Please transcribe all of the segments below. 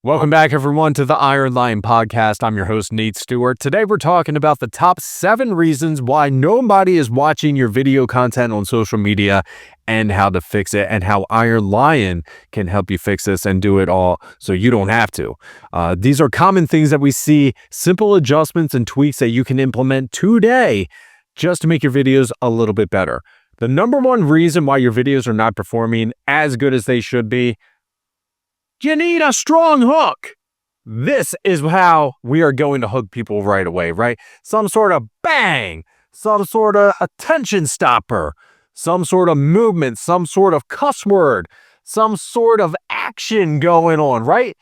Welcome back, everyone, to the Iron Lion podcast. I'm your host, Nate Stewart. Today, we're talking about the top 7 reasons why nobody is watching your video content on social media and how to fix it, and how Iron Lion can help you fix this and do it all so you don't have to. These are common things that we see, simple adjustments and tweaks that you can implement today just to make your videos a little bit better. The number one reason why your videos are not performing as good as they should be: you need a strong hook. This is how we are going to hook people right away, right? Some sort of bang, some sort of attention stopper, some sort of movement, some sort of cuss word, some sort of action going on, right?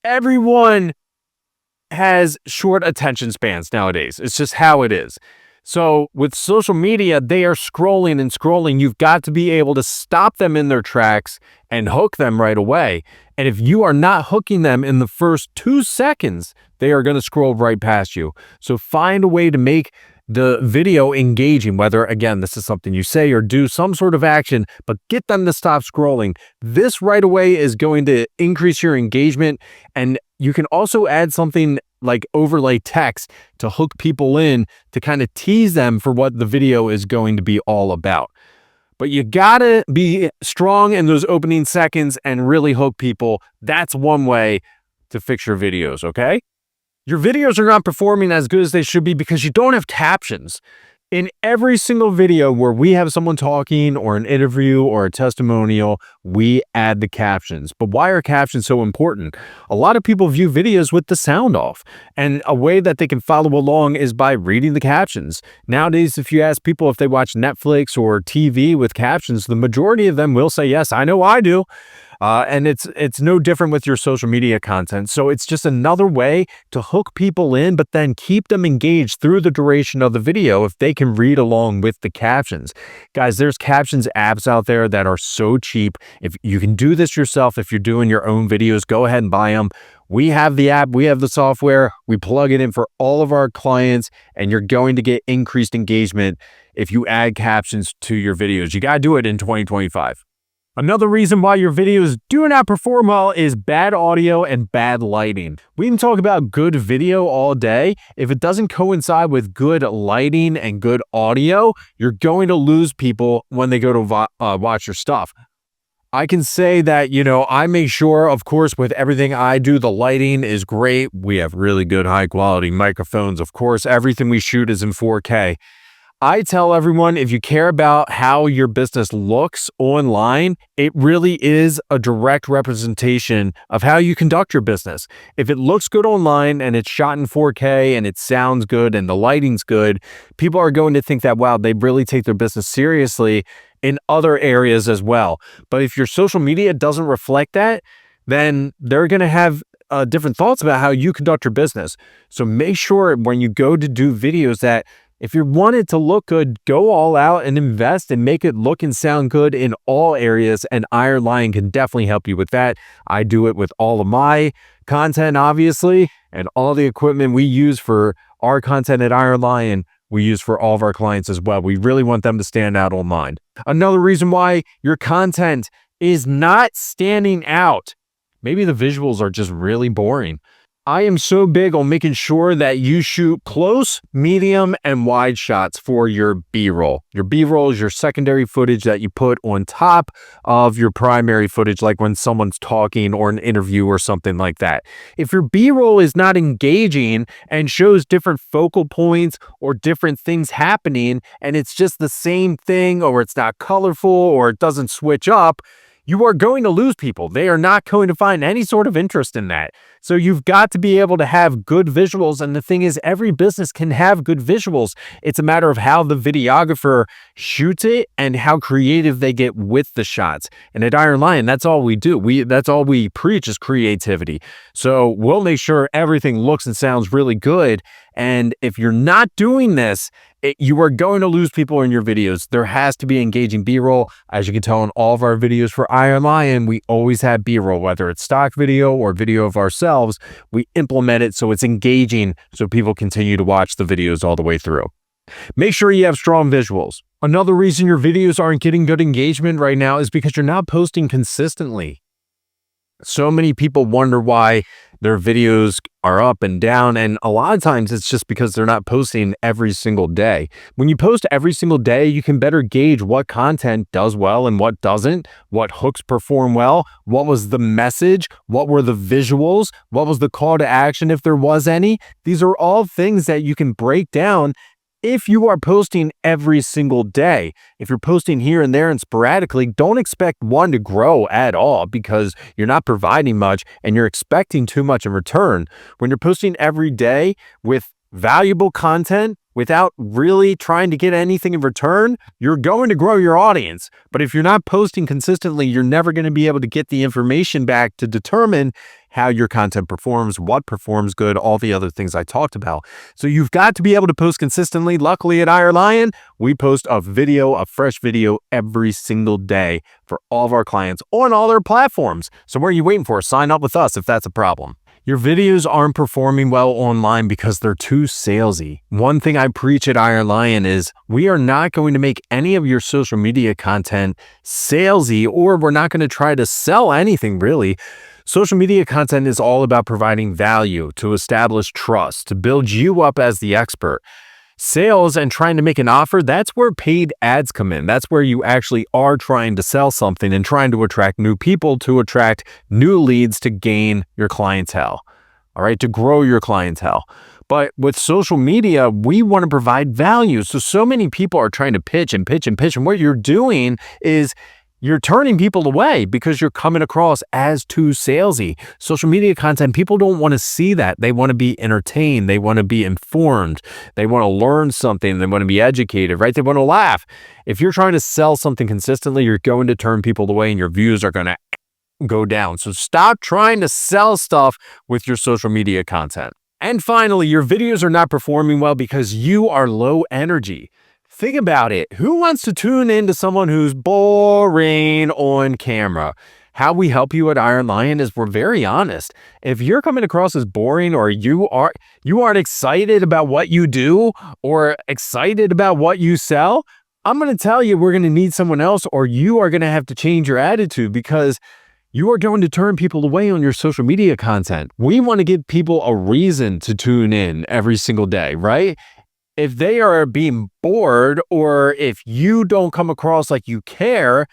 Everyone has short attention spans nowadays. It's just how it is. So with social media, they are scrolling and scrolling. You've got to be able to stop them in their tracks and hook them right away. And if you are not hooking them in the first 2 seconds, they are going to scroll right past you. So find a way to make the video engaging, whether, again, this is something you say or do, some sort of action, but get them to stop scrolling. This right away is going to increase your engagement. And you can also add something like overlay text to hook people in, to kind of tease them for what the video is going to be all about. But you gotta be strong in those opening seconds and really hook people. That's one way to fix your videos, okay? Your videos are not performing as good as they should be because you don't have captions. In every single video where we have someone talking or an interview or a testimonial, we add the captions. But why are captions so important? A lot of people view videos with the sound off, and a way that they can follow along is by reading the captions. Nowadays, if you ask people if they watch Netflix or TV with captions, the majority of them will say, yes, I know I do. And it's no different with your social media content. So it's just another way to hook people in, but then keep them engaged through the duration of the video if they can read along with the captions. Guys, there's captions apps out there that are so cheap. If you can do this yourself, if you're doing your own videos, go ahead and buy them. We have the app, we have the software, we plug it in for all of our clients, and you're going to get increased engagement if you add captions to your videos. You got to do it in 2025. Another reason why your videos do not perform well is bad audio and bad lighting. We can talk about good video all day. If it doesn't coincide with good lighting and good audio, you're going to lose people when they go to watch your stuff. I can say that, I make sure, of course, with everything I do, the lighting is great. We have really good high quality microphones. Of course, everything we shoot is in 4K. I tell everyone, if you care about how your business looks online, it really is a direct representation of how you conduct your business. If it looks good online and it's shot in 4K and it sounds good and the lighting's good, people are going to think that, wow, they really take their business seriously in other areas as well. But if your social media doesn't reflect that, then they're going to have different thoughts about how you conduct your business. So make sure when you go to do videos that if you want it to look good, go all out and invest and make it look and sound good in all areas, and Iron Lion can definitely help you with that. I do it with all of my content, obviously, and all the equipment we use for our content at Iron Lion, we use for all of our clients as well. We really want them to stand out online. Another reason why your content is not standing out, maybe the visuals are just really boring. I am so big on making sure that you shoot close, medium, and wide shots for your B-roll. Your B-roll is your secondary footage that you put on top of your primary footage, like when someone's talking or an interview or something like that. If your B-roll is not engaging and shows different focal points or different things happening, and it's just the same thing, or it's not colorful, or it doesn't switch up, you are going to lose people. They are not going to find any sort of interest in that. So you've got to be able to have good visuals. And the thing is, every business can have good visuals. It's a matter of how the videographer shoots it and how creative they get with the shots. And at Iron Lion, that's all we do. That's all we preach is creativity. So we'll make sure everything looks and sounds really good. And if you're not doing this, you are going to lose people in your videos. There has to be engaging B-roll. As you can tell in all of our videos for Iron Lion, we always have B-roll, whether it's stock video or video of ourselves. We implement it so it's engaging, so people continue to watch the videos all the way through. Make sure you have strong visuals. Another reason your videos aren't getting good engagement right now is because you're not posting consistently. So many people wonder why their videos are up and down. And a lot of times it's just because they're not posting every single day. When you post every single day, you can better gauge what content does well and what doesn't, what hooks perform well, what was the message, what were the visuals, what was the call to action if there was any. These are all things that you can break down if you are posting every single day. If you're posting here and there and sporadically, don't expect one to grow at all because you're not providing much and you're expecting too much in return. When you're posting every day with valuable content without really trying to get anything in return, you're going to grow your audience. But if you're not posting consistently, you're never going to be able to get the information back to determine how your content performs, what performs good, all the other things I talked about. So you've got to be able to post consistently. Luckily at Iron Lion, we post a fresh video every single day for all of our clients on all their platforms. So what are you waiting for? Sign up with us if that's a problem. Your videos aren't performing well online because they're too salesy. One thing I preach at Iron Lion is we are not going to make any of your social media content salesy, or we're not going to try to sell anything really. Social media content is all about providing value, to establish trust, to build you up as the expert. Sales and trying to make an offer, that's where paid ads come in. That's where you actually are trying to sell something and trying to attract new people, to attract new leads, to gain your clientele, all right, to grow your clientele. But with social media, we want to provide value. So many people are trying to pitch and pitch and pitch. And what you're doing is you're turning people away because you're coming across as too salesy. Social media content, people don't want to see that. They want to be entertained. They want to be informed. They want to learn something. They want to be educated, right? They want to laugh. If you're trying to sell something consistently, you're going to turn people away and your views are going to go down. So stop trying to sell stuff with your social media content. And finally, your videos are not performing well because you are low energy. Think about it. Who wants to tune in to someone who's boring on camera? How we help you at Iron Lion is we're very honest. If you're coming across as boring, or you aren't excited about what you do or excited about what you sell, I'm going to tell you we're going to need someone else, or you are going to have to change your attitude, because you are going to turn people away on your social media content. We want to give people a reason to tune in every single day, right? If they are being bored, or if you don't come across like you care,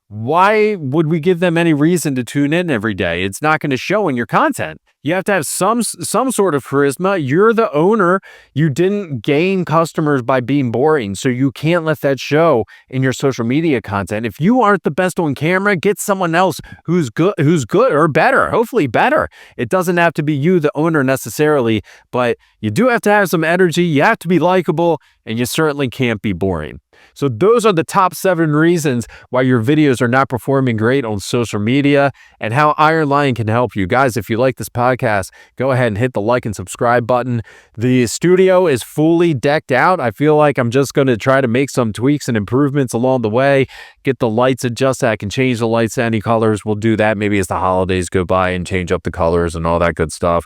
why would we give them any reason to tune in every day? It's not going to show in your content. You have to have some sort of charisma. You're the owner. You didn't gain customers by being boring, so you can't let that show in your social media content. If you aren't the best on camera, get someone else who's good or better, hopefully better. It doesn't have to be you, the owner, necessarily, but you do have to have some energy. You have to be likable, and you certainly can't be boring. So those are the top 7 reasons why your videos are not performing great on social media, and how Iron Lion can help you. Guys, if you like this podcast, go ahead and hit the like and subscribe button. The studio is fully decked out. I feel like I'm just going to try to make some tweaks and improvements along the way, get the lights adjusted. I can change the lights to any colors. We'll do that maybe as the holidays go by and change up the colors and all that good stuff.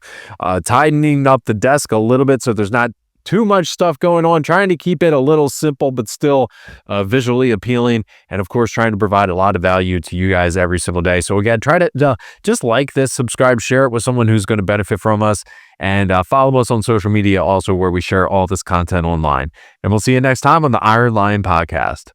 Tightening up the desk a little bit so there's not too much stuff going on, trying to keep it a little simple but still visually appealing, and of course trying to provide a lot of value to you guys every single day. So again, try to just like this, subscribe, share it with someone who's going to benefit from us, and follow us on social media also, where we share all this content online. And we'll see you next time on the Iron Lion podcast.